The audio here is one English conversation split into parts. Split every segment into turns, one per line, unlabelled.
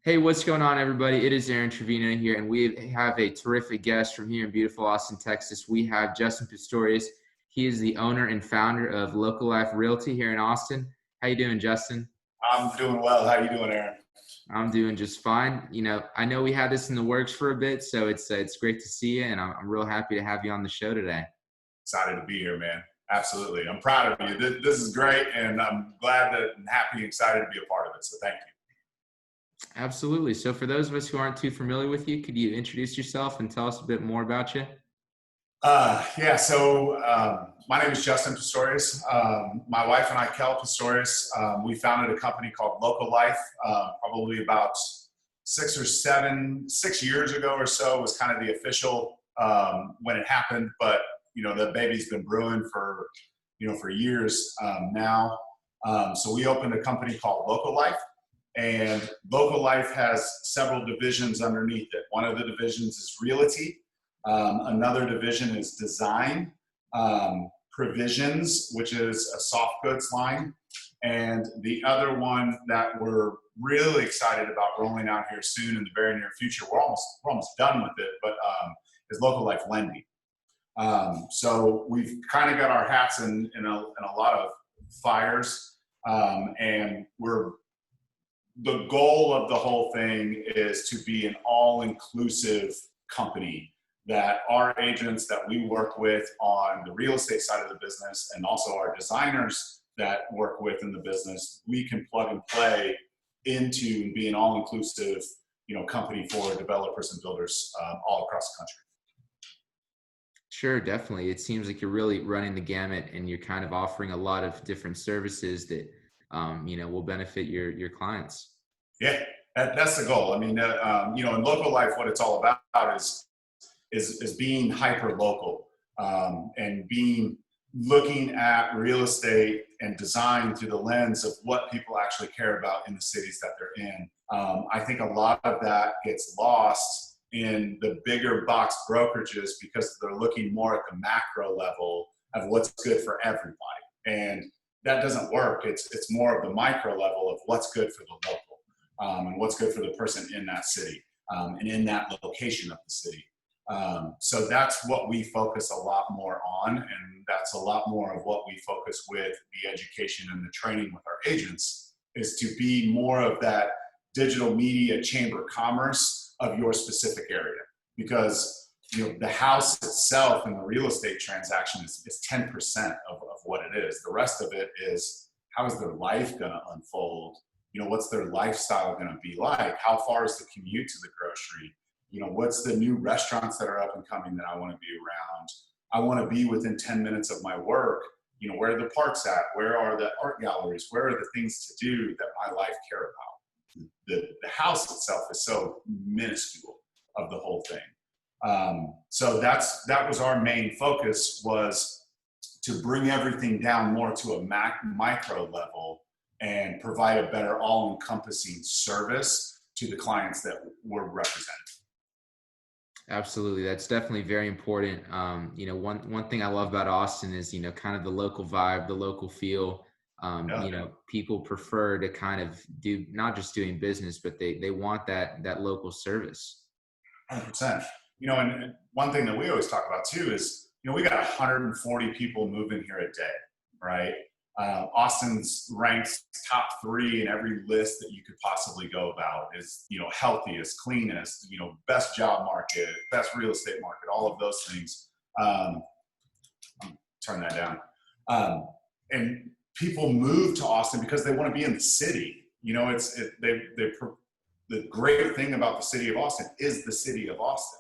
Hey, what's going on, everybody? It is Aaron Trevino here, and we have a terrific guest from here in beautiful Austin, Texas. We have Justin Pistorius. He is the owner and founder of Local Life Realty here in Austin. How you doing, Justin?
I'm doing well. How you doing, Aaron?
I'm doing just fine. I know we had this in the works for a bit, so it's great to see you, and I'm real happy to have you on the show today.
Excited to be here, man. Absolutely. I'm proud of you. This is great, and I'm glad that and happy and excited to be a part of it. So thank you.
Absolutely. So for those of us who aren't too familiar with you, could you introduce yourself and tell us a bit more about you?
My name is Justin Pistorius. My wife and I, Kel Pistorius, we founded a company called Local Life probably about 6 years ago or so was kind of the official when it happened. But, the baby's been brewing for years now. So we opened a company called Local Life. And Local Life has several divisions underneath it. One of the divisions is realty. Another division is design, provisions, which is a soft goods line. And the other one that we're really excited about rolling out here soon in the very near future, we're almost done with it, but is Local Life Lending. So we've kind of got our hats in a lot of fires, and the goal of the whole thing is to be an all-inclusive company that our agents that we work with on the real estate side of the business and also our designers that work with in the business, we can plug and play into and be an all-inclusive, company for developers and builders all across the country.
Sure, definitely. It seems like you're really running the gamut and you're kind of offering a lot of different services that will benefit your clients.
Yeah, that's the goal. I mean, in Local Life, what it's all about is being hyper local and looking at real estate and design through the lens of what people actually care about in the cities that they're in. I think a lot of that gets lost in the bigger box brokerages because they're looking more at the macro level of what's good for everybody. And that doesn't work. It's more of the micro level of what's good for the local and what's good for the person in that city and in that location of the city. So that's what we focus a lot more on, and that's a lot more of what we focus with the education and the training with our agents is to be more of that digital media chamber of commerce of your specific area. Because the house itself and the real estate transaction is 10% of what it is. The rest of it is how is their life going to unfold? What's their lifestyle going to be like? How far is the commute to the grocery? What's the new restaurants that are up and coming that I want to be around? I want to be within 10 minutes of my work. Where are the parks at? Where are the art galleries? Where are the things to do that my life care about? The house itself is so minuscule of the whole thing. So that was our main focus, was to bring everything down more to a micro level and provide a better all-encompassing service to the clients that we're representing.
Absolutely. That's definitely very important. One thing I love about Austin is, kind of the local vibe, the local feel. People prefer to kind of do, not just doing business, but they want that local service.
100%. And one thing that we always talk about too is, we got 140 people moving here a day, right? Austin's ranked top 3 in every list that you could possibly go about is, healthiest, cleanest, best job market, best real estate market, all of those things. Turn that down. And people move to Austin because they want to be in the city. The great thing about the city of Austin is the city of Austin.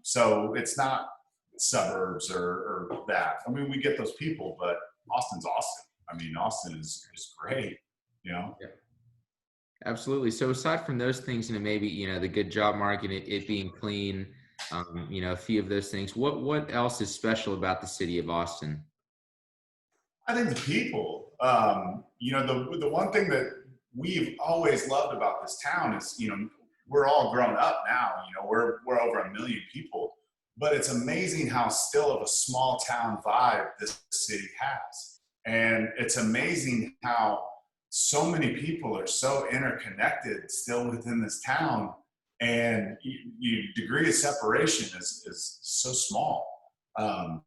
So it's not suburbs or that. I mean, we get those people, but Austin's Austin. I mean, Austin is great, Yeah.
Absolutely. So aside from those things, maybe, the good job market, it being clean, a few of those things, what else is special about the city of Austin?
I think the people, the one thing that we've always loved about this town is, we're all grown up now, we're over 1 million people, but it's amazing how still of a small town vibe this city has. And it's amazing how so many people are so interconnected still within this town, and degree of separation is so small. And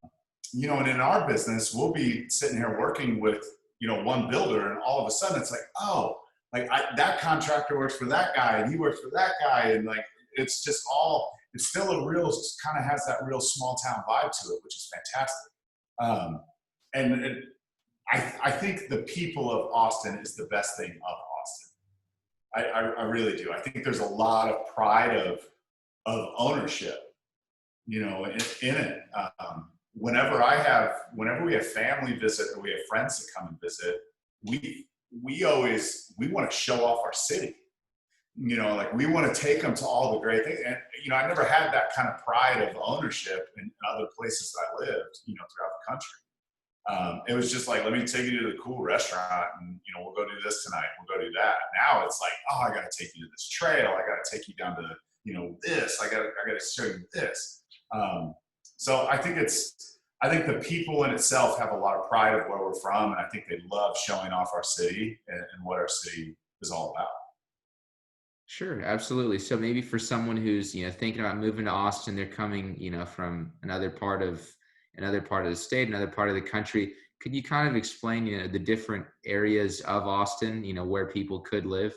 in our business, we'll be sitting here working with, one builder, and all of a sudden it's like, oh, like that contractor works for that guy, and he works for that guy, and like it's just it's still kind of has that real small town vibe to it, which is fantastic. And I think the people of Austin is the best thing of Austin. I really do. I think there's a lot of pride of ownership, in it. Whenever we have family visit, or we have friends that come and visit, we want to show off our city. Like we want to take them to all the great things. And, I never had that kind of pride of ownership in other places that I lived, throughout the country. It was just like, let me take you to the cool restaurant, and, we'll go do this tonight. We'll go do that. Now it's like, oh, I got to take you to this trail. I got to take you down to, this. I got to show you this. So I think the people in itself have a lot of pride of where we're from, and I think they love showing off our city and what our city is all about.
Sure, absolutely. So maybe for someone who's, thinking about moving to Austin, they're coming, from another part of the state, another part of the country. Could you kind of explain, the different areas of Austin, where people could live?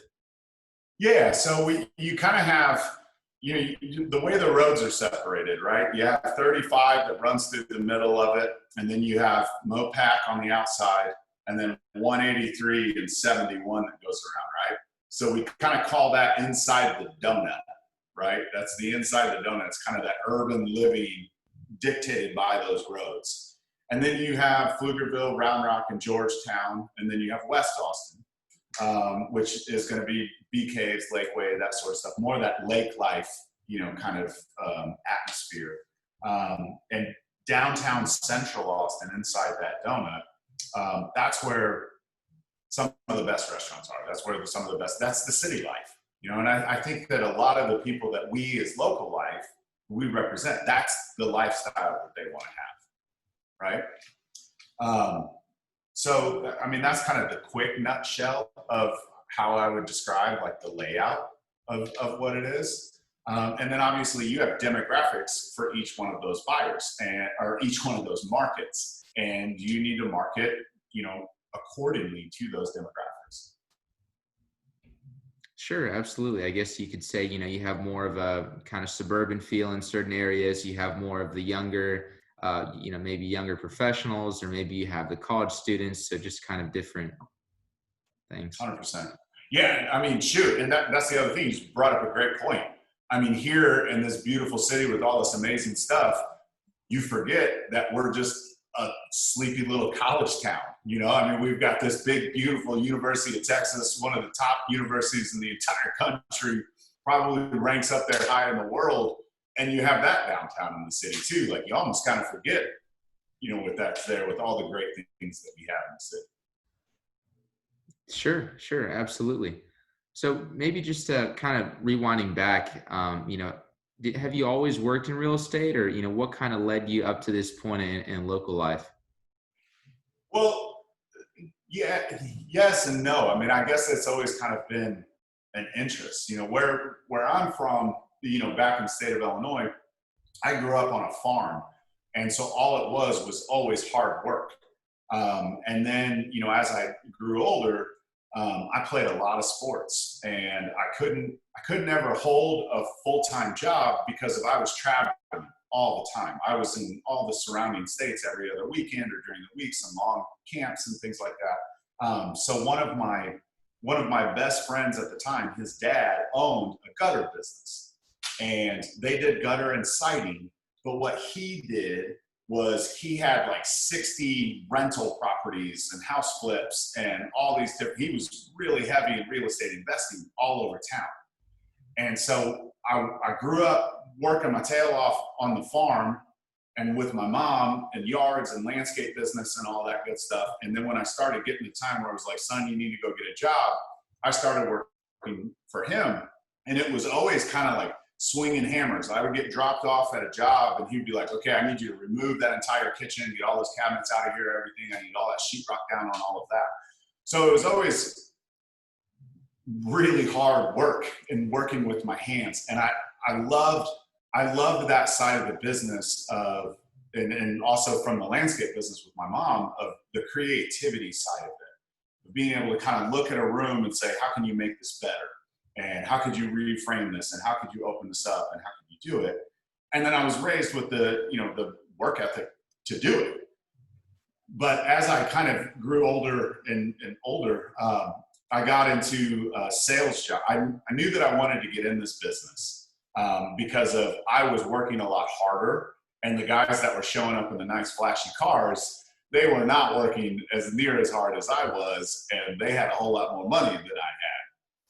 Yeah. So you kind of have, the way the roads are separated, right? You have 35 that runs through the middle of it, and then you have Mopac on the outside, and then 183 and 71 that goes around, right? So we kind of call that inside the donut, right? That's the inside of the donut. It's kind of that urban living dictated by those roads. And then you have Pflugerville, Round Rock, and Georgetown, and then you have West Austin, which is going to be Bee Caves, Lakeway, that sort of stuff, more of that lake life, kind of atmosphere. And downtown central Austin, inside that donut, that's where some of the best restaurants are. That's where that's the city life, and I think that a lot of the people that we as Local Life, we represent, that's the lifestyle that they want to have, right? So, I mean, that's kind of the quick nutshell of how I would describe like the layout of what it is. And then obviously you have demographics for each one of those buyers or each one of those markets. And you need to market, accordingly to those demographics.
Sure, absolutely. I guess you could say, you have more of a kind of suburban feel in certain areas. You have more of the younger, maybe younger professionals, or maybe you have the college students. So just kind of different things.
100%. Yeah, I mean, shoot, and that's the other thing. You just brought up a great point. I mean, here in this beautiful city with all this amazing stuff, you forget that we're just a sleepy little college town. I mean, we've got this big, beautiful University of Texas, one of the top universities in the entire country, probably ranks up there high in the world. And you have that downtown in the city too. Like you almost kind of forget, with that's there with all the great things that we have in the city.
Sure, absolutely. So maybe just kind of rewinding back, have you always worked in real estate, or, what kind of led you up to this point in local life?
Well, yeah, yes and no. I mean, I guess it's always kind of been an interest, where I'm from, back in the state of Illinois, I grew up on a farm. And so all it was always hard work. And then, as I grew older, I played a lot of sports, and I couldn't ever hold a full-time job because if I was traveling all the time. I was in all the surrounding states every other weekend or during the week, some long camps and things like that. So one of my best friends at the time, his dad owned a gutter business, and they did gutter and siding. But what he did was he had like 60 rental properties and house flips and all these different, he was really heavy in real estate investing all over town. And so I grew up working my tail off on the farm and with my mom and yards and landscape business and all that good stuff. And then when I started getting the time where I was like, son, you need to go get a job, I started working for him. And it was always kind of like swinging hammers. I would get dropped off at a job and he'd be like, okay, I need you to remove that entire kitchen, get all those cabinets out of here, everything. I need all that sheetrock down on all of that. So it was always really hard work in working with my hands. And I loved that side of the business of, and also from the landscape business with my mom, of the creativity side of it, being able to kind of look at a room and say, how can you make this better? And how could you reframe this? And how could you open this up? And how could you do it? And then I was raised with the, the work ethic to do it. But as I kind of grew older and older, I got into a sales job. I knew that I wanted to get in this business because I was working a lot harder, and the guys that were showing up in the nice flashy cars, they were not working as near as hard as I was, and they had a whole lot more money than I had.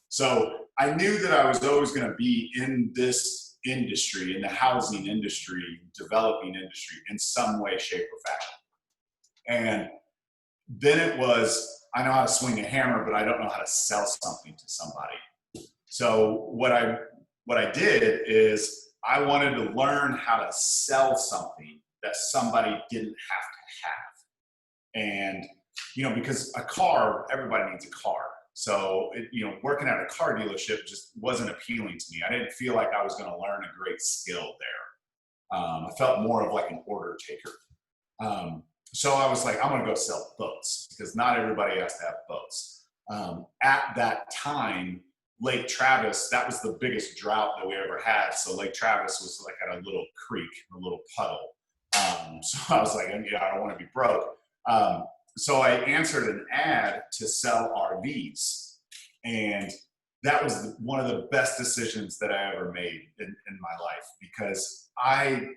So I knew that I was always going to be in this industry, in the housing industry, developing industry, in some way, shape, or fashion. And then it was, I know how to swing a hammer, but I don't know how to sell something to somebody. So what I did is I wanted to learn how to sell something that somebody didn't have to have. And, because a car, everybody needs a car. So, working at a car dealership just wasn't appealing to me. I didn't feel like I was going to learn a great skill there. I felt more of like an order taker. So I was like, I'm going to go sell boats, because not everybody has to have boats. At that time, Lake Travis, that was the biggest drought that we ever had. So Lake Travis was like at a little creek, a little puddle. So I was like, yeah, I don't want to be broke. So I answered an ad to sell RVs. And that was one of the best decisions that I ever made in my life, because I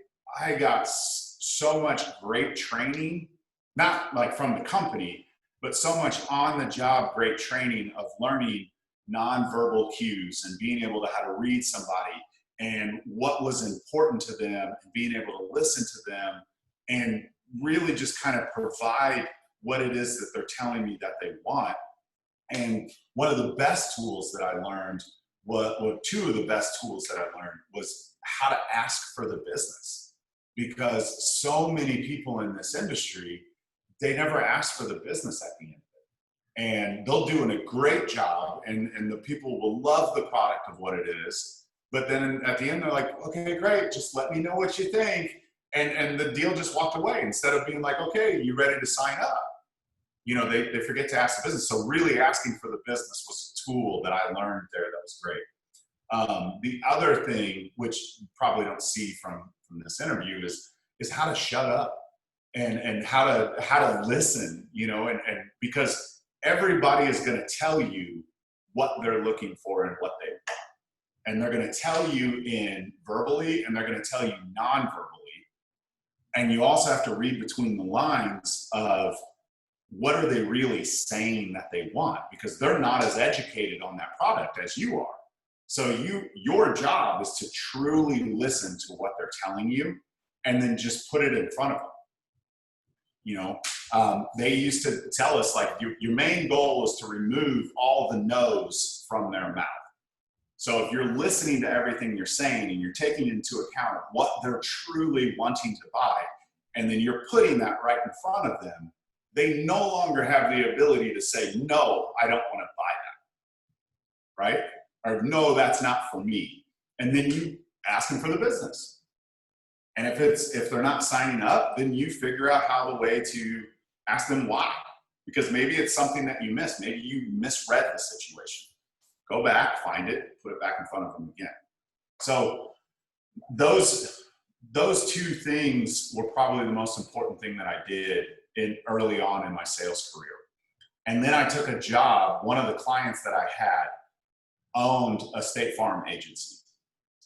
got so much great training, not like from the company, but so much on the job great training of learning nonverbal cues and being able to how to read somebody and what was important to them, and being able to listen to them and really just kind of provide what it is that they're telling me that they want. And one of the best tools that I learned, two of the best tools that I learned, was how to ask for the business. Because so many people in this industry, they never ask for the business at the end of it. And they'll do a great job, and the people will love the product of what it is. But then at the end, they're like, okay, great, just let me know what you think. And the deal just walked away, instead of being like, okay, you ready to sign up? They forget to ask the business. So really asking for the business was a tool that I learned there that was great. The other thing, which you probably don't see from this interview, is how to shut up and how to listen, and because everybody is going to tell you what they're looking for and what they want. And they're going to tell you in verbally, and they're going to tell you non-verbally. And you also have to read between the lines of what are they really saying that they want, because they're not as educated on that product as you are. So your job is to truly listen to what they're telling you, and then just put it in front of them. They used to tell us, like, your main goal is to remove all the no's from their mouth. So if you're listening to everything you're saying and you're taking into account what they're truly wanting to buy, and then you're putting that right in front of them, they no longer have the ability to say, no, I don't want to buy that, right? Or no, that's not for me. And then you ask them for the business. And if they're not signing up, then you figure out how the way to ask them why. Because maybe it's something that you missed. Maybe you misread the situation. Go back, find it, put it back in front of them again. So those two things were probably the most important thing that I did early on in my sales career. And then I took a job. One of the clients that I had owned a State Farm agency.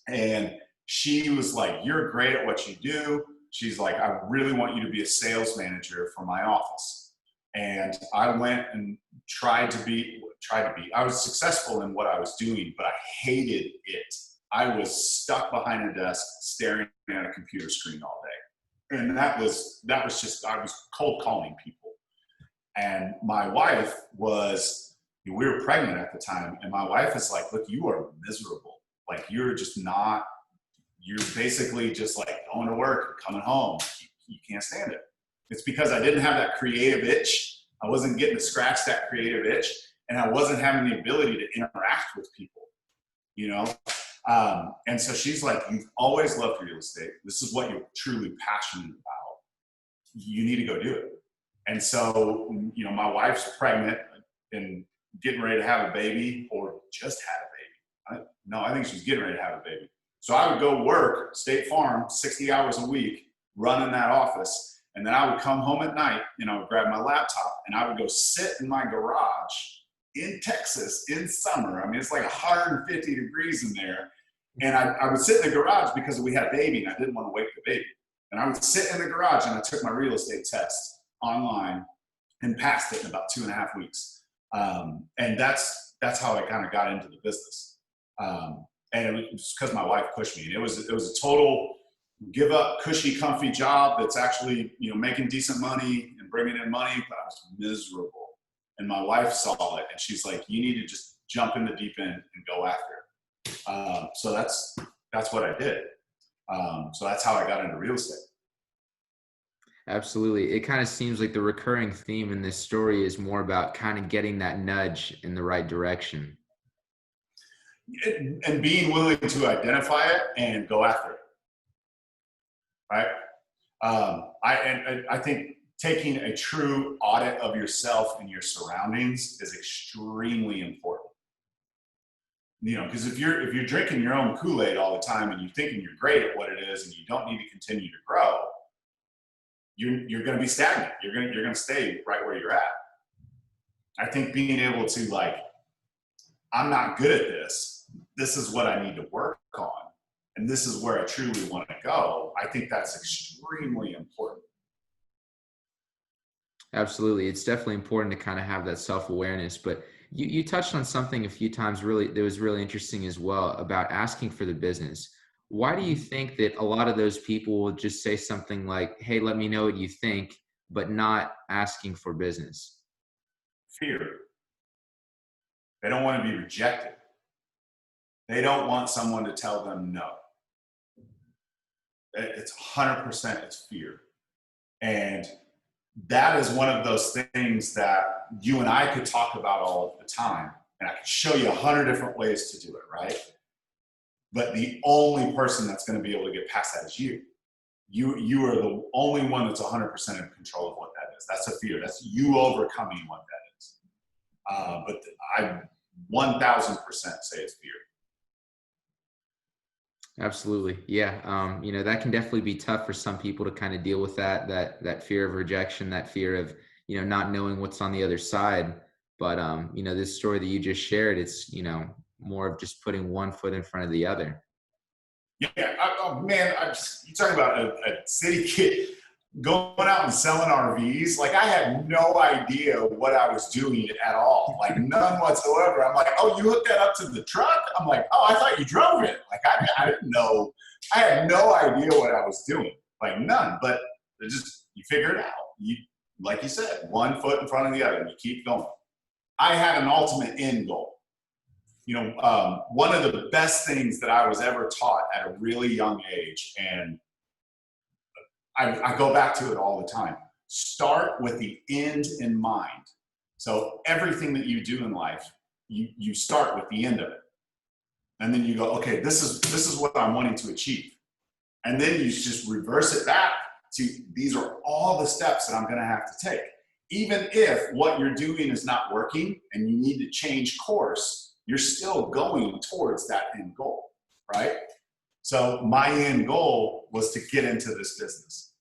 And she was like, you're great at what you do. She's like, I really want you to be a sales manager for my office. And I went and tried to be. I was successful in what I was doing, but I hated it. I was stuck behind a desk staring at a computer screen all day. And that was just, I was cold calling people. And my wife was, we were pregnant at the time, and my wife is like, look, you are miserable. Like, you're basically just like going to work, coming home. You can't stand it. It's because I didn't have that creative itch. I wasn't getting to scratch that creative itch. and I wasn't having the ability to interact with people, you know? And so she's like, you've always loved real estate. This is what you're truly passionate about. You need to go do it. And so, you know, my wife's pregnant and getting ready to have a baby, or just had a baby. No, I think she's getting ready to have a baby. So I would go work State Farm 60 hours a week, running that office. And then I would come home at night and I would grab my laptop and I would go sit in my garage in Texas in summer. I mean, it's like 150 degrees in there. And I would sit in the garage because we had a baby and I didn't want to wake the baby. And I would sit in the garage and I took my real estate test online and passed it in about 2.5 weeks. And that's how I kind of got into the business. And it was because my wife pushed me. And it was a total give up, cushy, comfy job that's actually, you know, making decent money and bringing in money, but I was miserable. And my wife saw it and she's like, you need to just jump in the deep end and go after it. So that's what I did. So that's how I got into real estate.
Absolutely. It kind of seems like the recurring theme in this story is more about kind of getting that nudge in the right direction.
And being willing to identify it and go after it. Right? I think taking a true audit of yourself and your surroundings is extremely important. You know, because if you're drinking your own Kool-Aid all the time and you're thinking you're great at what it is and you don't need to continue to grow, you're going to be stagnant. You're going to stay right where you're at. I think being able to, like, I'm not good at this. This is what I need to work on. And this is where I truly want to go. I think that's extremely important.
Absolutely. It's definitely important to kind of have that self-awareness, but you touched on something a few times that was really interesting as well about asking for the business. Why do you think that a lot of those people will just say something like, hey, let me know what you think, but not asking for business?
Fear. They don't want to be rejected. They don't want someone to tell them no. It's 100% it's fear. And that is one of those things that you and I could talk about all of the time. And I could show you 100 different ways to do it, right? But the only person that's going to be able to get past that is you. You are the only one that's 100% in control of what that is. That's a fear. That's you overcoming what that is. But I 1,000% say it's fear.
Absolutely. Yeah. You know, that can definitely be tough for some people to kind of deal with that fear of rejection, that fear of, you know, not knowing what's on the other side. But, you know, this story that you just shared, it's, you know, more of just putting one foot in front of the other.
Yeah. Oh man, you talking about a city kid going out and selling RVs. Like, I had no idea what I was doing at all. Like, none whatsoever. I'm like, oh, you hooked that up to the truck? I'm like, oh, I thought you drove it. Like, I didn't know. I had no idea what I was doing. Like, none. But you figure it out. Like you said, one foot in front of the other, and you keep going. I had an ultimate end goal. You know, one of the best things that I was ever taught at a really young age, and I go back to it all the time. Start with the end in mind. So everything that you do in life, you start with the end of it. And then you go, okay, this is what I'm wanting to achieve. And then you just reverse it back to, these are all the steps that I'm going to have to take. Even if what you're doing is not working and you need to change course, you're still going towards that end goal, right? So my end goal was to get into this business,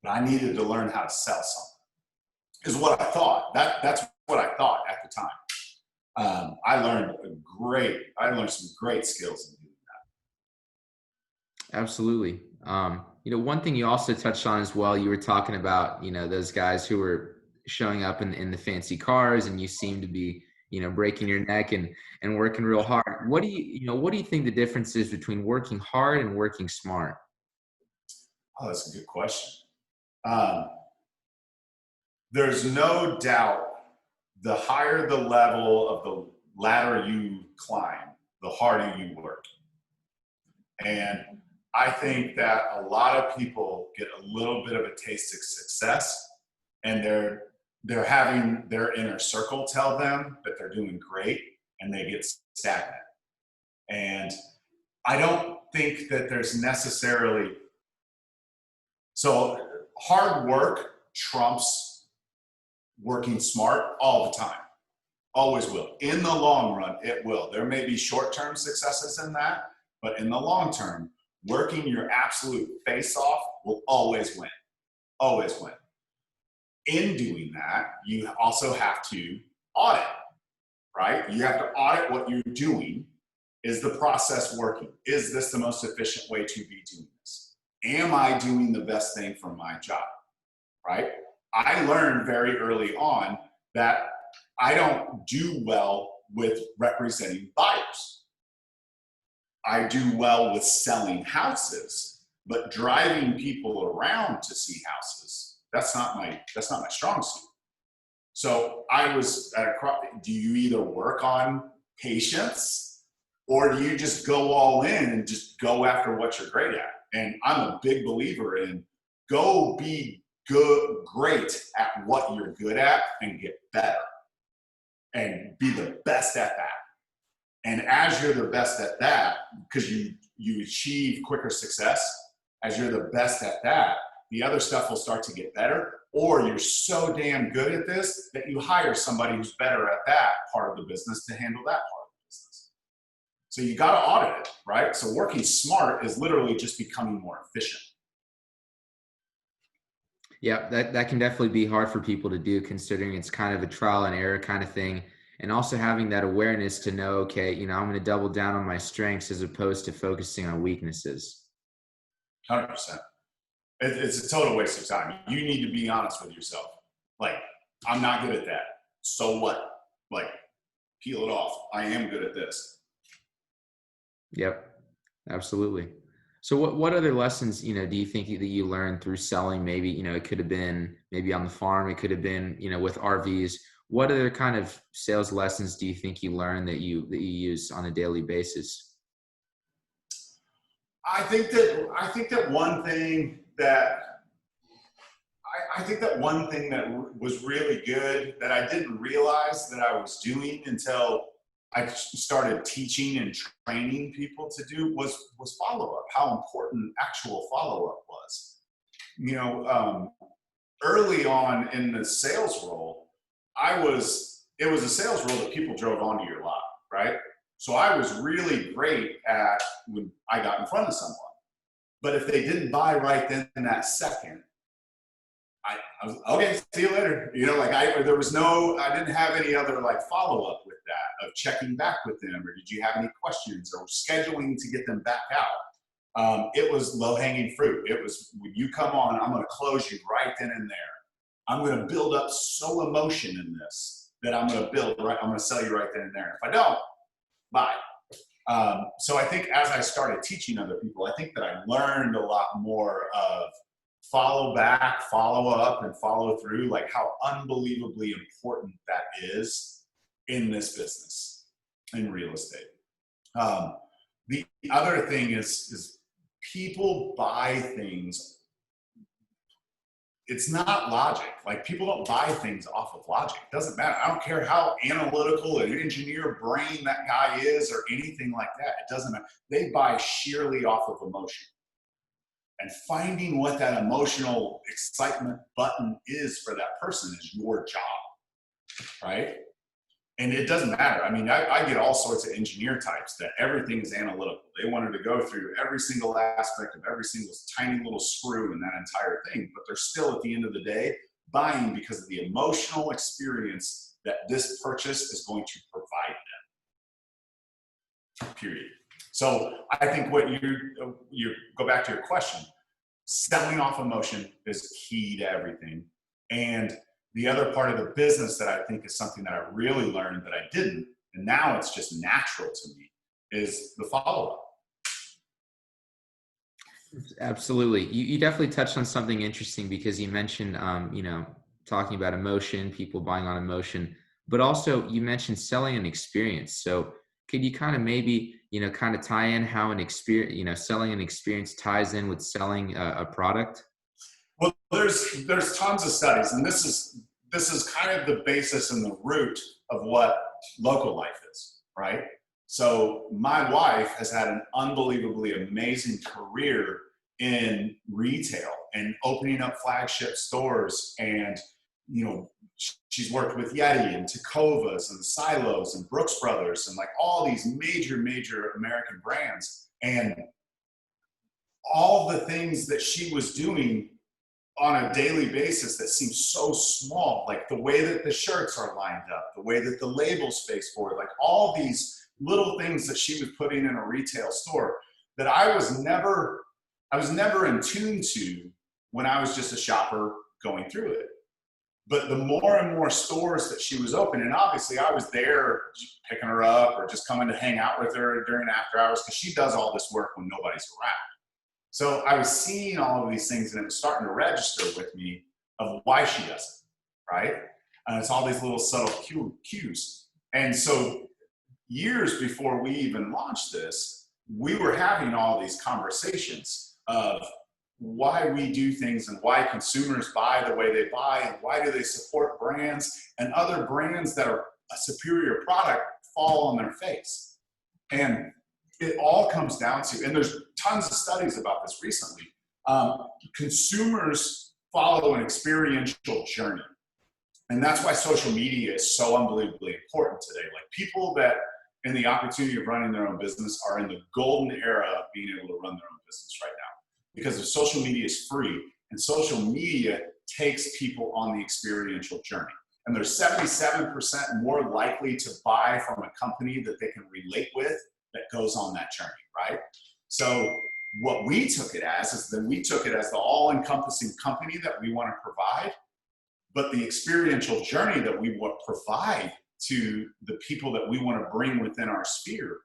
but I needed to learn how to sell something, is what I thought. That's what I thought at the time. I learned some great skills in doing
that. Absolutely. You know, one thing you also touched on as well, you were talking about, you know, those guys who were showing up in the fancy cars, and you seem to be, you know, breaking your neck and working real hard. What do you think the difference is between working hard and working smart?
Oh, that's a good question. There's no doubt the higher the level of the ladder you climb, the harder you work. And I think that a lot of people get a little bit of a taste of success, and they're they're having their inner circle tell them that they're doing great, and they get stagnant. And I don't think that there's necessarily, so hard work trumps working smart all the time. Always will. In the long run, it will. There may be short-term successes in that, but in the long term, working your absolute face off will always win. Always win. In doing that, you also have to audit, right? You have to audit what you're doing. Is the process working? Is this the most efficient way to be doing this? Am I doing the best thing for my job, right? I learned very early on that I don't do well with representing buyers. I do well with selling houses, but driving people around to see houses, that's not my strong suit. So I was at do you either work on patience, or do you just go all in and just go after what you're great at? And I'm a big believer in go be great at what you're good at and get better and be the best at that. And as you're the best at that, because you achieve quicker success, as you're the best at that, the other stuff will start to get better, or you're so damn good at this that you hire somebody who's better at that part of the business to handle that part of the business. So you got to audit it, right? So working smart is literally just becoming more efficient.
Yeah, that can definitely be hard for people to do, considering it's kind of a trial and error kind of thing. And also having that awareness to know, okay, I'm going to double down on my strengths as opposed to focusing on weaknesses.
100%. It's a total waste of time. You need to be honest with yourself. Like, I'm not good at that. So what? Like, peel it off. I am good at this.
Yep, absolutely. So what other lessons, do you think that you learned through selling? Maybe, it could have been maybe on the farm. It could have been, with RVs. What other kind of sales lessons do you think you learned that you use on a daily basis?
I think that one thing that was really good that I didn't realize that I was doing until I started teaching and training people to do was follow-up, how important actual follow-up was. Early on in the sales role, it was a sales role that people drove onto your lot, right? So I was really great at when I got in front of someone. But if they didn't buy right then in that second, I was, okay, see you later. I didn't have any other follow-up with that of checking back with them, or did you have any questions, or scheduling to get them back out. It was low-hanging fruit. It was, when you come on, I'm going to close you right then and there. I'm going to build up so emotion in this that I'm going to sell you right then and there. If I don't, bye. So I think as I started teaching other people, I think that I learned a lot more of follow back, follow up, and follow through, how unbelievably important that is in this business, in real estate. The other thing is people buy things. It's not logic. People don't buy things off of logic. It doesn't matter. I don't care how analytical an engineer brain that guy is or anything like that. It doesn't matter. They buy sheerly off of emotion. And finding what that emotional excitement button is for that person is your job, right? And it doesn't matter. I mean, I get all sorts of engineer types that everything is analytical. They wanted to go through every single aspect of every single tiny little screw in that entire thing, but they're still, at the end of the day, buying because of the emotional experience that this purchase is going to provide them. Period. So I think what you go back to your question, selling off emotion is key to everything. And the other part of the business that I think is something that I really learned that I didn't, and now it's just natural to me, is the follow-up.
Absolutely. You definitely touched on something interesting, because you mentioned, talking about emotion, people buying on emotion, but also you mentioned selling an experience. So could you kind of maybe, kind of tie in how an experience, selling an experience ties in with selling a product?
Well, there's tons of studies, and this this is kind of the basis and the root of what Local Life is, right? So my wife has had an unbelievably amazing career in retail and opening up flagship stores. And, you know, she's worked with Yeti and Tecovas and Silos and Brooks Brothers and like all these major, major American brands. And all the things that she was doing on a daily basis that seems so small, like the way that the shirts are lined up, the way that the labels face forward, like all these little things that she was putting in a retail store that I was never in tune to when I was just a shopper going through it. But the more and more stores that she was opening, and obviously I was there picking her up or just coming to hang out with her during after hours because she does all this work when nobody's around. So I was seeing all of these things and it was starting to register with me of why she does it, right? And it's all these little subtle cues. And so years before we even launched this, we were having all these conversations of why we do things and why consumers buy the way they buy and why do they support brands and other brands that are a superior product fall on their face. And it all comes down to, and there's tons of studies about this recently, consumers follow an experiential journey. And that's why social media is so unbelievably important today. Like people that in the opportunity of running their own business are in the golden era of being able to run their own business right now. Because if social media is free and social media takes people on the experiential journey. And they're 77% more likely to buy from a company that they can relate with that goes on that journey, right? So what we took it as is then we took it as the all-encompassing company that we want to provide, but the experiential journey that we want to provide to the people that we want to bring within our sphere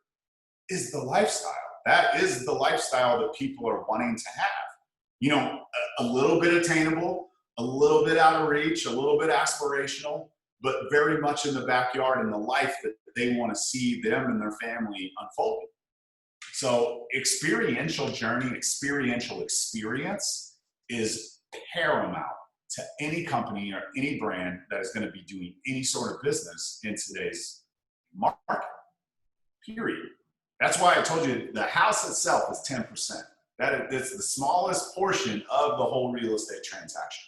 is the lifestyle. That is the lifestyle that people are wanting to have. You know, a little bit attainable, a little bit out of reach, a little bit aspirational, but very much in the backyard and the life that they want to see them and their family unfolding. So experiential journey, experiential experience is paramount to any company or any brand that is going to be doing any sort of business in today's market, period. That's why I told you the house itself is 10%. It's the smallest portion of the whole real estate transaction.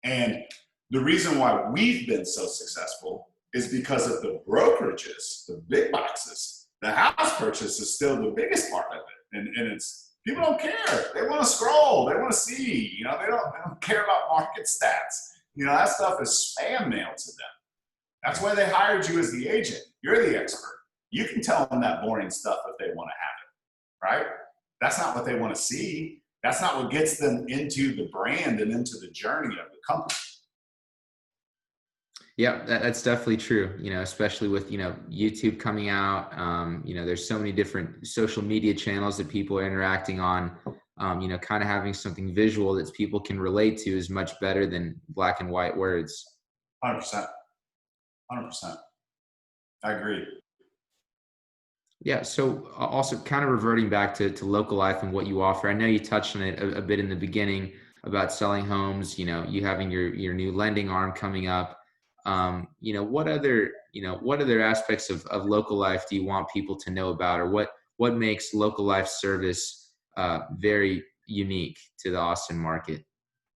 And the reason why we've been so successful is because of the brokerages, the big boxes. The house purchase is still the biggest part of it. And it's, people don't care. They want to scroll. They want to see, you know, they don't care about market stats. You know, that stuff is spam mail to them. That's why they hired you as the agent. You're the expert. You can tell them that boring stuff if they want to have it, right? That's not what they want to see. That's not what gets them into the brand and into the journey of the company.
Yeah, that's definitely true. You know, especially with, you know, YouTube coming out, you know, there's so many different social media channels that people are interacting on, you know, kind of having something visual that people can relate to is much better than black and white words.
100%. 100%. I agree.
Yeah. So also kind of reverting back to Local Life and what you offer. I know you touched on it a bit in the beginning about selling homes, you know, you having your new lending arm coming up. You know, what other aspects of Local Life do you want people to know about, or what makes Local Life service very unique to the Austin market?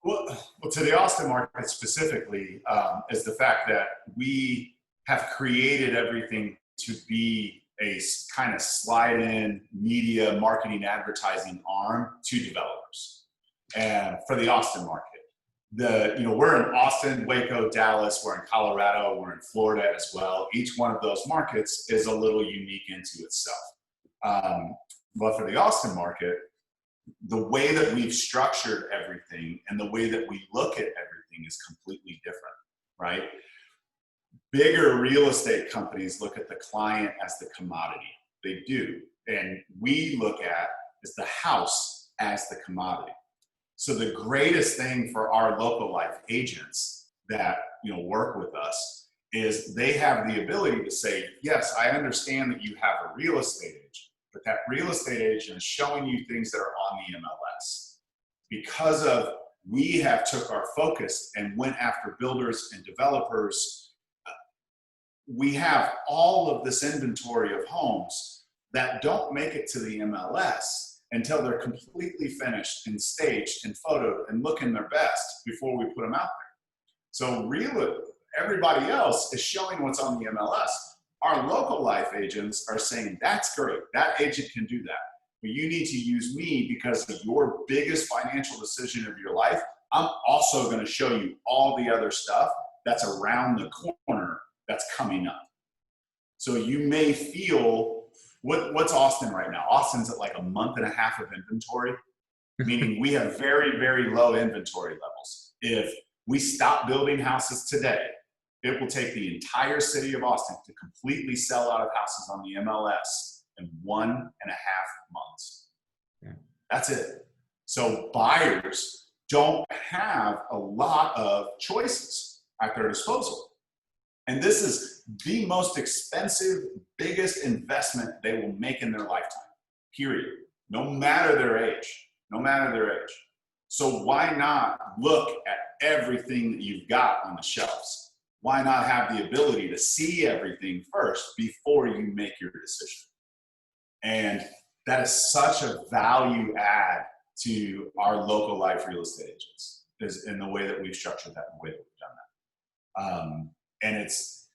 Well, to the Austin market specifically, is the fact that we have created everything to be a kind of slide-in media marketing advertising arm to developers, and for the Austin market. We're in Austin, Waco, Dallas, we're in Colorado, we're in Florida as well. Each one of those markets is a little unique into itself. But for the Austin market, the way that we've structured everything and the way that we look at everything is completely different, right? Bigger real estate companies look at the client as the commodity. They do. And we look at is the house as the commodity. So the greatest thing for our Local Life agents that, you know, work with us is they have the ability to say, yes, I understand that you have a real estate agent, but that real estate agent is showing you things that are on the MLS. Because of we have took our focus and went after builders and developers. We have all of this inventory of homes that don't make it to the MLS until they're completely finished and staged and photoed and looking their best before we put them out there. So everybody else is showing what's on the MLS. Our local life agents are saying, that's great, that agent can do that, but you need to use me because of your biggest financial decision of your life. I'm also going to show you all the other stuff that's around the corner that's coming up. So you may feel, what's Austin right now? Austin's at like a month and a half of inventory, meaning we have very, very low inventory levels. If we stop building houses today, it will take the entire city of Austin to completely sell out of houses on the MLS in 1.5 months. Yeah. That's it. So buyers don't have a lot of choices at their disposal. And this is the most expensive, biggest investment they will make in their lifetime, period. No matter their age, no matter their age. So why not look at everything that you've got on the shelves? Why not have the ability to see everything first before you make your decision? And that is such a value add to our local life real estate agents, is in the way that we've structured that, and the way that we've done that. And it's,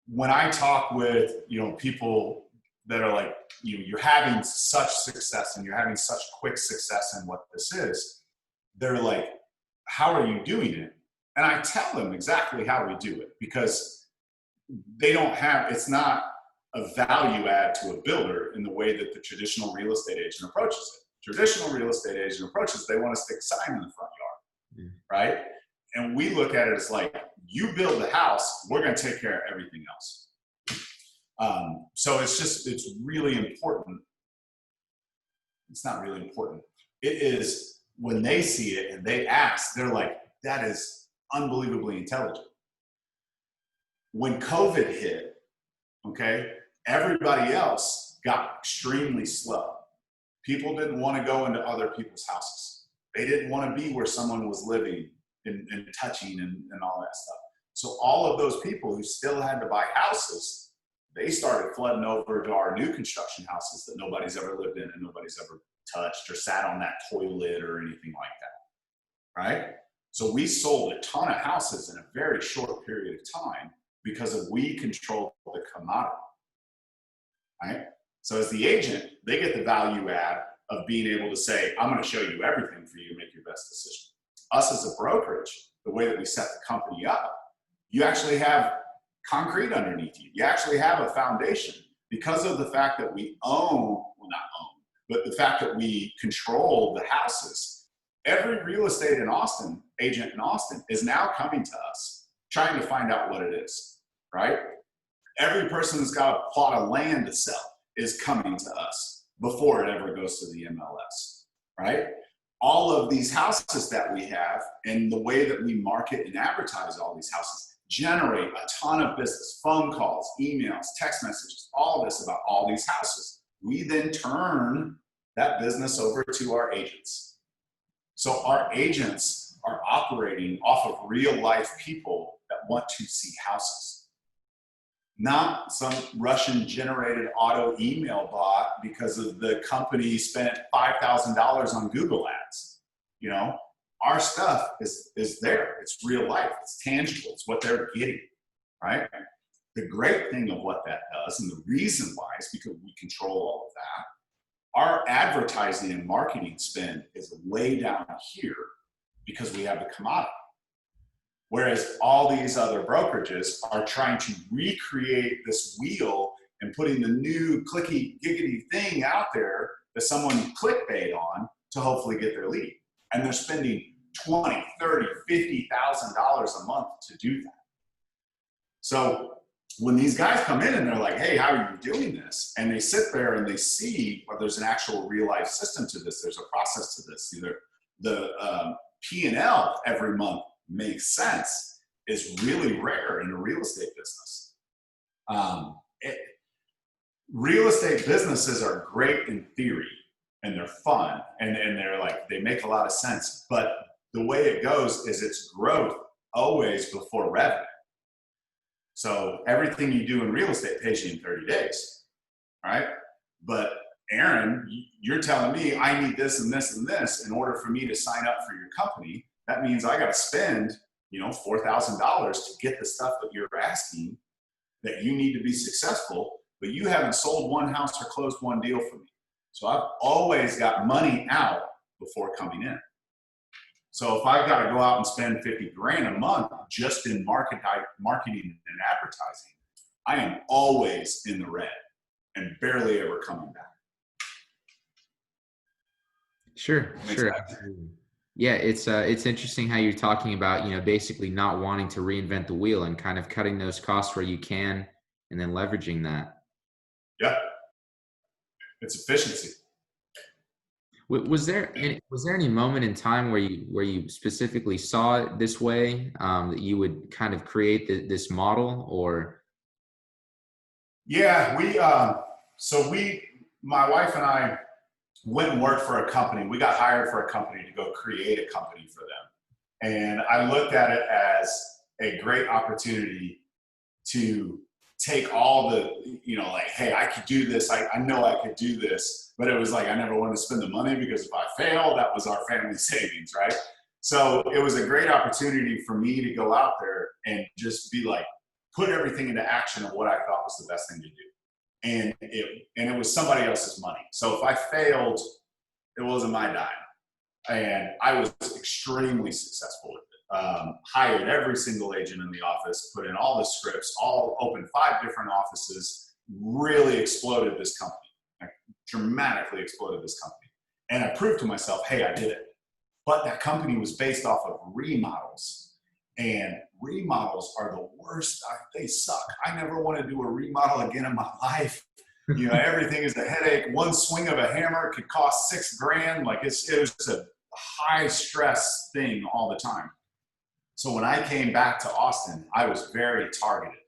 when I talk with, people that are like, you're having such success and you're having such quick success in what this is, they're like, how are you doing it? And I tell them exactly how we do it, because they don't have, it's not a value add to a builder in the way that the traditional real estate agent approaches it. Traditional real estate agent approaches, they want to stick a sign in the front yard, right? And we look at it as like, you build the house, we're going to take care of everything else. So it's really important. It's not really important. It is, when they see it and they ask, they're like, that is unbelievably intelligent. When COVID hit, okay, everybody else got extremely slow. People didn't want to go into other people's houses. They didn't want to be where someone was living and touching and all that stuff. So all of those people who still had to buy houses, they started flooding over to our new construction houses that nobody's ever lived in and nobody's ever touched or sat on that toilet or anything like that, right? So we sold a ton of houses in a very short period of time because we controlled the commodity, right? So as the agent, they get the value add of being able to say, I'm going to show you everything for you to make your best decision. Us as a brokerage, the way that we set the company up, you actually have concrete underneath you. You actually have a foundation because of the fact that we but the fact that we control the houses. Every real estate agent in Austin is now coming to us, trying to find out what it is, right? Every person that's got a plot of land to sell is coming to us before it ever goes to the MLS, right? All of these houses that we have and the way that we market and advertise all these houses generate a ton of business, phone calls, emails, text messages, all this about all these houses. We then turn that business over to our agents. So our agents are operating off of real life people that want to see houses. Not some Russian generated auto email bot because of the company spent $5,000 on Google ads. Our stuff is there. It's real life. It's tangible. It's what they're getting, right? The great thing of what that does, and the reason why, is because we control all of that. Our advertising and marketing spend is way down here because we have the commodity. Whereas all these other brokerages are trying to recreate this wheel and putting the new clicky giggity thing out there that someone clickbait on to hopefully get their lead. And they're spending $20,000, $30,000, $50,000 a month to do that. So when these guys come in and they're like, hey, how are you doing this? And they sit there and they see, well, there's an actual real life system to this. There's a process to this. Either the P&L every month makes sense is really rare in a real estate business. Real estate businesses are great in theory and they're fun and they're like, they make a lot of sense, but the way it goes is it's growth always before revenue. So everything you do in real estate pays you in 30 days, right? But Aaron, you're telling me I need this and this and this in order for me to sign up for your company. That means I got to spend, $4,000 to get the stuff that you're asking that you need to be successful, but you haven't sold one house or closed one deal for me. So I've always got money out before coming in. So if I've got to go out and spend 50 grand a month just in marketing and advertising, I am always in the red and barely ever coming back.
Sure. Absolutely. Yeah, it's interesting how you're talking about, basically not wanting to reinvent the wheel and kind of cutting those costs where you can and then leveraging that.
Yeah. It's efficiency.
Was there any moment in time where you specifically saw it this way, that you would kind of create this model, or?
Yeah, my wife and I went and worked for a company. We got hired for a company to go create a company for them. And I looked at it as a great opportunity to take all the, hey, I could do this. I know I could do this. But it was like, I never wanted to spend the money because if I fail, that was our family savings, right? So it was a great opportunity for me to go out there and just be like, put everything into action of what I thought was the best thing to do. And it was somebody else's money. So if I failed, it wasn't my dime. And I was extremely successful with it. Hired every single agent in the office, put in all the scripts, opened 5 different offices, really exploded this company. I dramatically exploded this company. And I proved to myself, hey, I did it. But that company was based off of remodels. And remodels are the worst. They suck. I never want to do a remodel again in my life. Everything is a headache. One swing of a hammer could cost $6 grand. Like it was a high stress thing all the time. So when I came back to Austin, I was very targeted.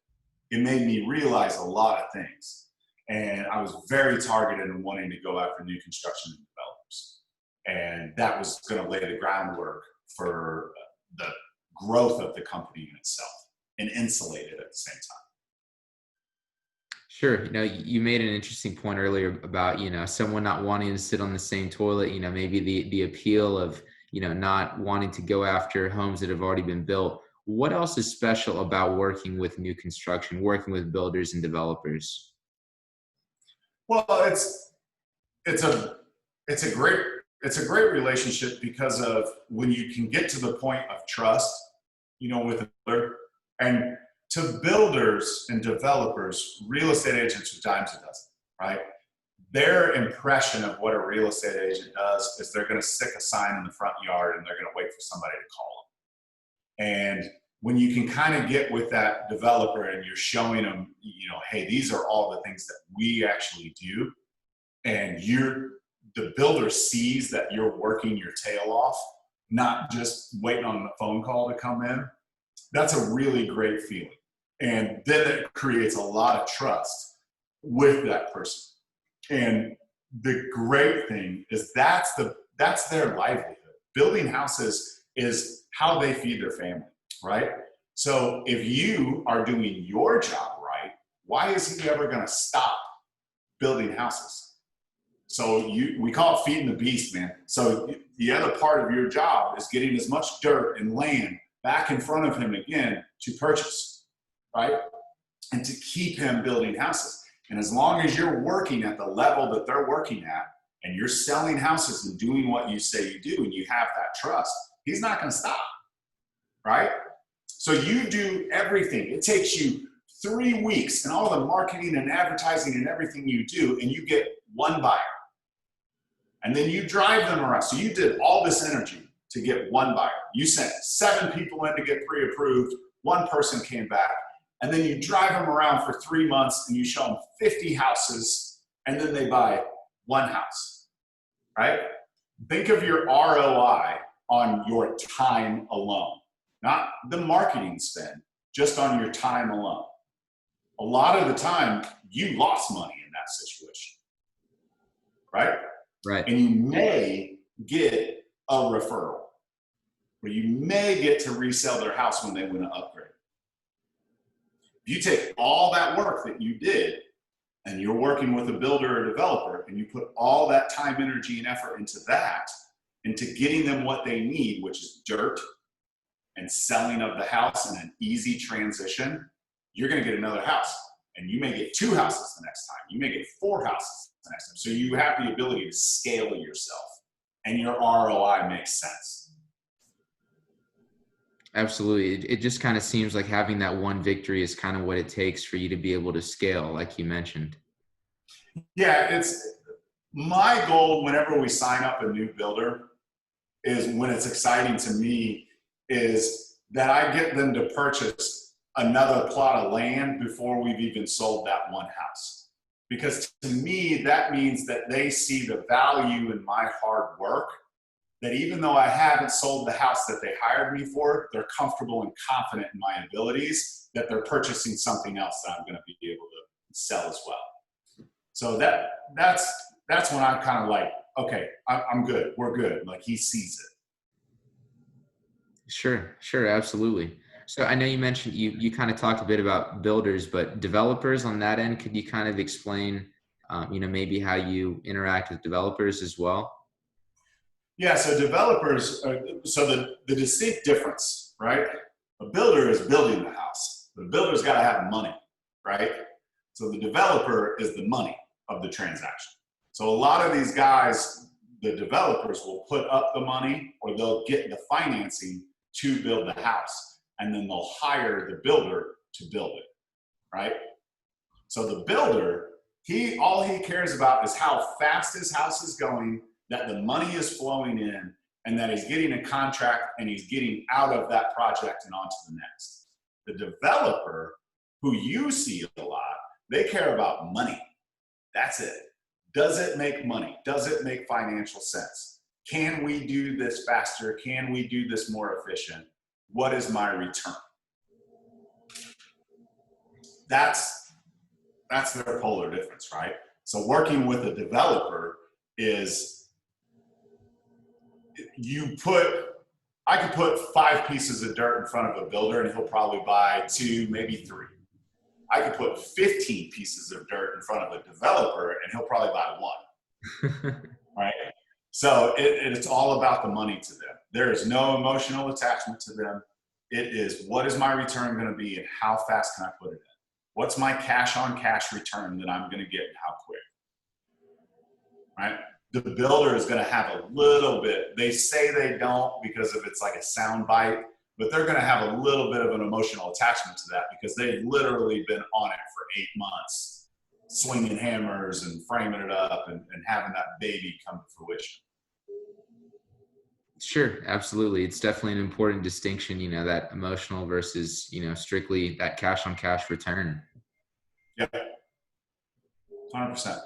It made me realize a lot of things. And I was very targeted in wanting to go after new construction and developers. And that was going to lay the groundwork for the growth of the company in itself and insulate it at the same time.
Sure. You made an interesting point earlier about, someone not wanting to sit on the same toilet, maybe the appeal of, not wanting to go after homes that have already been built. What else is special about working with new construction, working with builders and developers?
Well, it's a great relationship because of when you can get to the point of trust, with a builder. And to builders and developers, real estate agents are dimes a dozen, right? Their impression of what a real estate agent does is they're going to stick a sign in the front yard and they're going to wait for somebody to call them. And when you can kind of get with that developer and you're showing them, hey, these are all the things that we actually do, and the builder sees that you're working your tail off, not just waiting on the phone call to come in, that's a really great feeling. And then it creates a lot of trust with that person. And the great thing is that's their livelihood. Building houses is how they feed their family, right? So if you are doing your job right, why is he ever going to stop building houses? So we call it feeding the beast, man. So the other part of your job is getting as much dirt and land back in front of him again to purchase, right? And to keep him building houses. And as long as you're working at the level that they're working at, and you're selling houses and doing what you say you do, and you have that trust, he's not going to stop, right? So you do everything. It takes you 3 weeks and all the marketing and advertising and everything you do, and you get one buyer. And then you drive them around. So you did all this energy to get one buyer. You sent 7 people in to get pre-approved. 1 person came back. And then you drive them around for 3 months and you show them 50 houses, and then they buy 1 house, right? Think of your ROI on your time alone, not the marketing spend, just on your time alone. A lot of the time, you lost money in that situation, right?
Right.
And you may get a referral. where you may get to resell their house when they want to upgrade. If you take all that work that you did and you're working with a builder or developer and you put all that time, energy, and effort into that, into getting them what they need, which is dirt and selling of the house and an easy transition, you're going to get another house. And you may get 2 houses the next time. You may get 4 houses the next time. So you have the ability to scale yourself and your ROI makes sense.
Absolutely. It just kind of seems like having that one victory is kind of what it takes for you to be able to scale, like you mentioned.
Yeah, it's my goal whenever we sign up a new builder is, when it's exciting to me, is that I get them to purchase another plot of land before we've even sold that one house. Because to me, that means that they see the value in my hard work, that even though I haven't sold the house that they hired me for, they're comfortable and confident in my abilities, that they're purchasing something else that I'm going to be able to sell as well. So that's when I'm kind of like, okay, I'm good. We're good. Like, he sees it.
Sure, absolutely. So I know you mentioned you kind of talked a bit about builders, but developers on that end, could you kind of explain, maybe how you interact with developers as well?
Yeah, so developers, so the distinct difference, right? A builder is building the house. The builder's got to have money, right? So the developer is the money of the transaction. So a lot of these guys, the developers, will put up the money or they'll get the financing to build the house, and then they'll hire the builder to build it, right? So the builder, all he cares about is how fast his house is going, that the money is flowing in, and that he's getting a contract and he's getting out of that project and onto the next. The developer, who you see a lot, they care about money. That's it. Does it make money? Does it make financial sense? Can we do this faster? Can we do this more efficient? What is my return? That's their polar difference, right? So working with a developer is, I could put 5 pieces of dirt in front of a builder and he'll probably buy 2, maybe 3. I could put 15 pieces of dirt in front of a developer and he'll probably buy 1, right? So it's all about the money to them. There is no emotional attachment to them. It is, what is my return going to be and how fast can I put it in? What's my cash on cash return that I'm going to get and how quick, right? The builder is going to have a little bit, they say they don't because of it's like a sound bite, but they're going to have a little bit of an emotional attachment to that because they've literally been on it for 8 months, swinging hammers and framing it up and having that baby come to fruition.
Sure, absolutely. It's definitely an important distinction, that emotional versus, strictly that cash on cash return.
Yeah, 100%.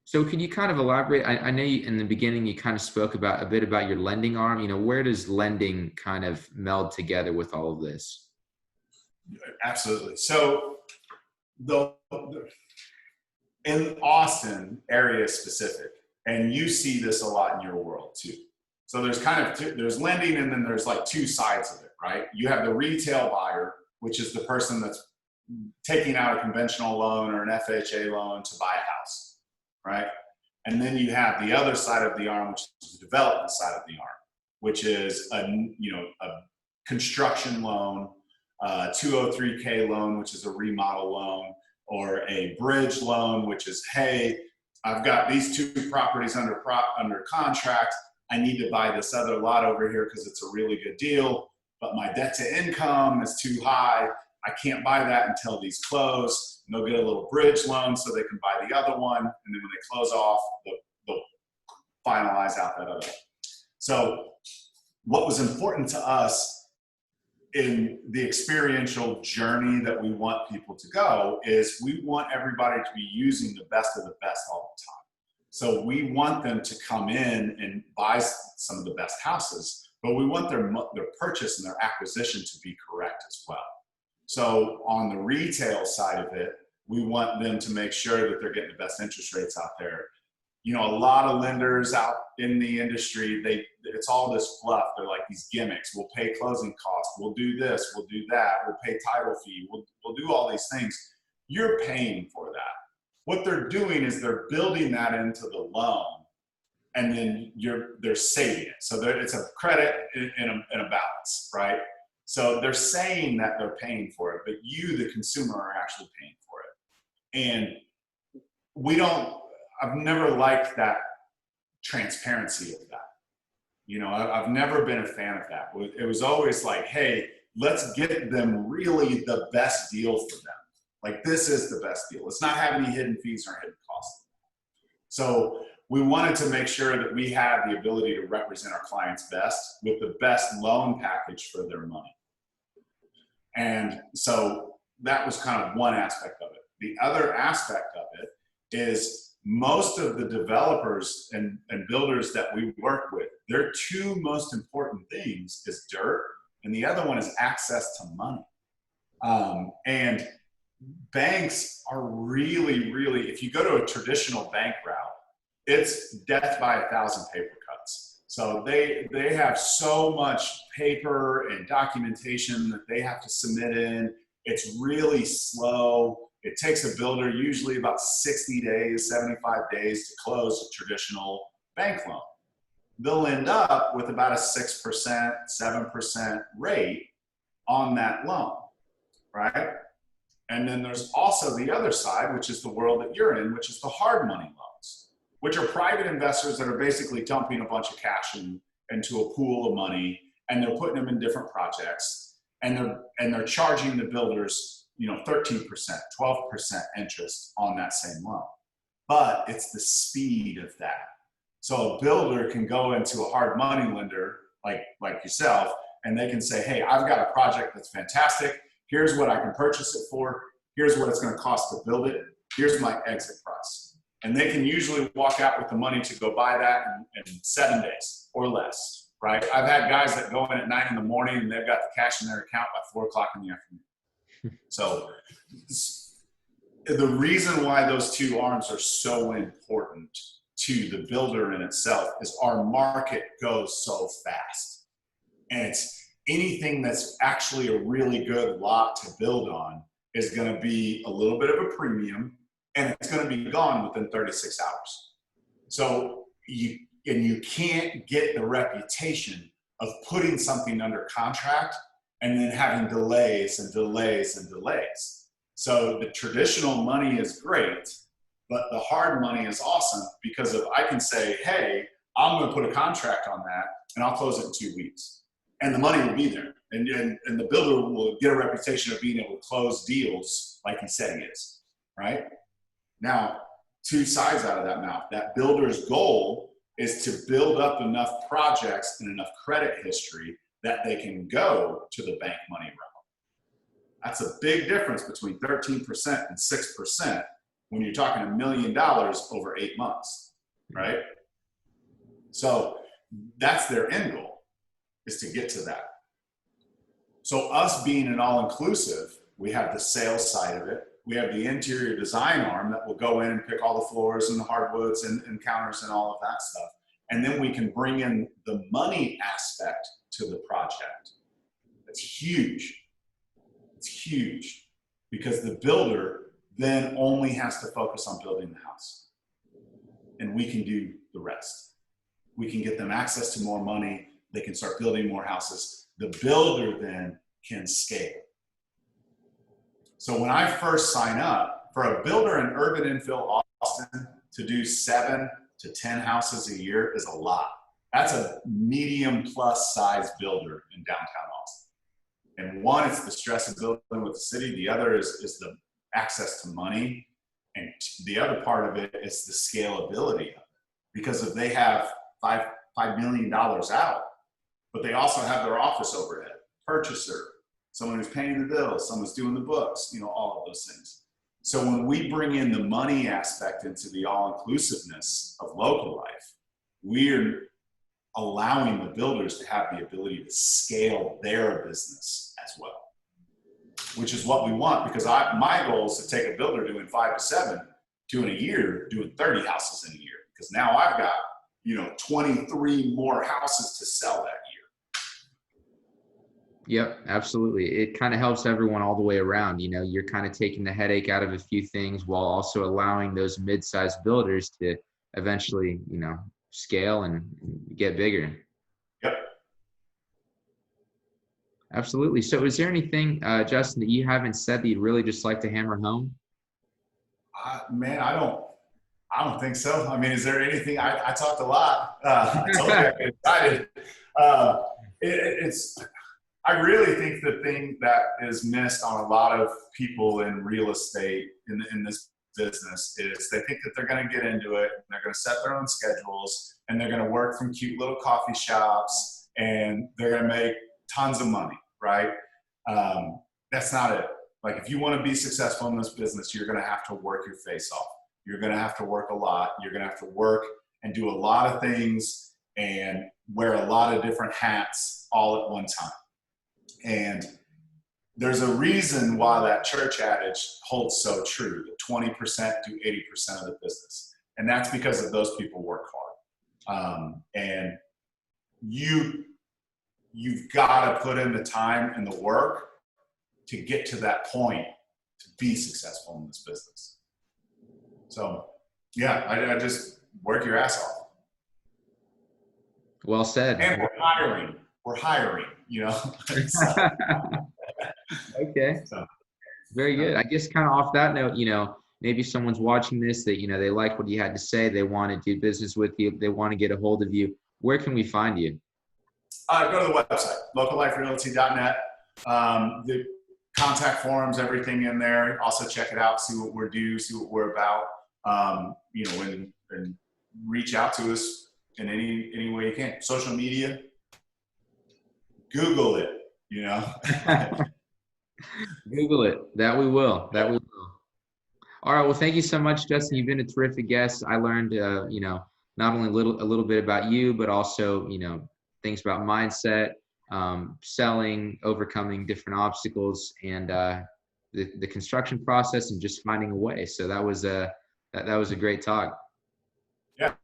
So could you kind of elaborate? I know in the beginning you kind of spoke about a bit about your lending arm. Where does lending kind of meld together with all of this?
Absolutely. So in Austin area specific, and you see this a lot in your world too. So there's kind of there's lending, and then there's like 2 sides of it, right? You have the retail buyer, which is the person that's taking out a conventional loan or an FHA loan to buy a house, right? And then you have the other side of the arm, which is the development side of the arm, which is a construction loan, 203K loan, which is a remodel loan, or a bridge loan, which is, hey, I've got these 2 properties under contract. I need to buy this other lot over here because it's a really good deal, but my debt to income is too high. I can't buy that until these close. And they'll get a little bridge loan so they can buy the other one. And then when they close off, they'll finalize out that other one. So what was important to us in the experiential journey that we want people to go is we want everybody to be using the best of the best all the time. So we want them to come in and buy some of the best houses, but we want their purchase and their acquisition to be correct as well. So on the retail side of it, we want them to make sure that they're getting the best interest rates out there. a lot of lenders out in the industry, it's all this fluff. They're like these gimmicks. We'll pay closing costs. We'll do this. We'll do that. We'll pay title fee. We'll do all these things. You're paying for that. What they're doing is they're building that into the loan, and then they're saving it. So it's a credit in a balance, right? So they're saying that they're paying for it, but you, the consumer, are actually paying for it. And I've never liked that transparency of that. I've never been a fan of that. It was always like, hey, let's get them really the best deal for them. Like, this is the best deal. Let's not have any hidden fees or hidden costs. So we wanted to make sure that we had the ability to represent our clients best with the best loan package for their money. And so that was kind of one aspect of it. The other aspect of it is most of the developers and builders that we work with, their two most important things is dirt, and the other one is access to money. And banks are really, really, if you go to a traditional bank route, it's death by 1,000 paper cuts. So they have so much paper and documentation that they have to submit in. It's really slow. It takes a builder usually about 60 days, 75 days to close a traditional bank loan. They'll end up with about a 6%, 7% rate on that loan, right? And then there's also the other side, which is the world that you're in, which is the hard money loans, which are private investors that are basically dumping a bunch of cash into a pool of money, and they're putting them in different projects, and they're charging the builders 13%, 12% interest on that same loan. But it's the speed of that. So a builder can go into a hard money lender like yourself, and they can say, hey, I've got a project that's fantastic. Here's what I can purchase it for. Here's what it's going to cost to build it. Here's my exit price. And they can usually walk out with the money to go buy that in 7 days or less, right? I've had guys that go in at 9 in the morning and they've got the cash in their account by 4 o'clock in the afternoon. So the reason why those two arms are so important to the builder in itself is our market goes so fast. And it's anything that's actually a really good lot to build on is going to be a little bit of a premium, and it's going to be gone within 36 hours. So you can't get the reputation of putting something under contract and then having delays and delays and delays. So the traditional money is great, but the hard money is awesome because I can say, hey, I'm going to put a contract on that and I'll close it in 2 weeks. And the money will be there. And the builder will get a reputation of being able to close deals like he said he is, right? Now, two sides out of that mouth. That builder's goal is to build up enough projects and enough credit history that they can go to the bank money route. That's a big difference between 13% and 6% when you're talking $1 million over 8 months, right? So that's their end goal, is to get to that. So us being an all-inclusive, we have the sales side of it. We have the interior design arm that will go in and pick all the floors and the hardwoods and counters and all of that stuff. And then we can bring in the money aspect to the project. It's huge. It's huge because the builder then only has to focus on building the house. And we can do the rest. We can get them access to more money. They can start building more houses. The builder then can scale. So when I first sign up, for a builder in urban infill Austin to do 7 to 10 houses a year is a lot. That's a medium plus size builder in downtown Austin. And one, it's the stress of building with the city. The other is the access to money. And the other part of it is the scalability of it. Because if they have $5 million out, but they also have their office overhead, purchaser, someone who's paying the bills, someone's doing the books, all of those things. So when we bring in the money aspect into the all-inclusiveness of Local Life, we're allowing the builders to have the ability to scale their business as well, which is what we want, because my goal is to take a builder doing 5 to 7 to in a year doing 30 houses in a year. because now I've got, 23 more houses to sell that year.
Yep, absolutely. It kind of helps everyone all the way around. You're kind of taking the headache out of a few things while also allowing those mid-sized builders to eventually, scale and get bigger.
Yep.
Absolutely. So is there anything, Justin, that you haven't said that you'd really just like to hammer home?
Man, I don't think so. I mean, is there anything? I talked a lot. I told you I get excited. It's. I really think the thing that is missed on a lot of people in real estate in this business is they think that they're going to get into it, and they're going to set their own schedules, and they're going to work from cute little coffee shops, and they're going to make tons of money, right? That's not it. Like, if you want to be successful in this business, you're going to have to work your face off. You're going to have to work a lot. You're going to have to work and do a lot of things and wear a lot of different hats all at one time. And there's a reason why that church adage holds so true, that 20% do 80% of the business. And that's because of those people work hard. And you've got to put in the time and the work to get to that point to be successful in this business. So, yeah, I just work your ass off.
Well said.
And we're hiring,
Okay.
So,
very good. I guess kind of off that note, maybe someone's watching this that, they like what you had to say. They want to do business with you. They want to get a hold of you. Where can we find you?
Go to the website, localliferealty.net. The contact forms, everything in there. Also check it out, see what we're due, see what we're about. And reach out to us in any way you can. Social media, Google it,
Google it. That we will. All right. Well, thank you so much, Justin. You've been a terrific guest. I learned, not only a little bit about you, but also, things about mindset, selling, overcoming different obstacles, and the construction process, and just finding a way. So that was a great talk.
Yeah,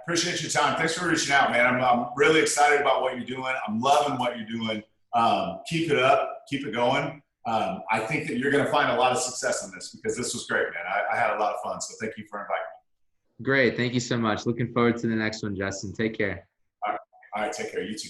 appreciate your time. Thanks for reaching out, man. I'm really excited about what you're doing. I'm loving what you're doing. Keep it up. Keep it going. I think that you're going to find a lot of success in this, because this was great, man. I had a lot of fun. So thank you for inviting me.
Great. Thank you so much. Looking forward to the next one, Justin. Take care.
All right. Take care. You too.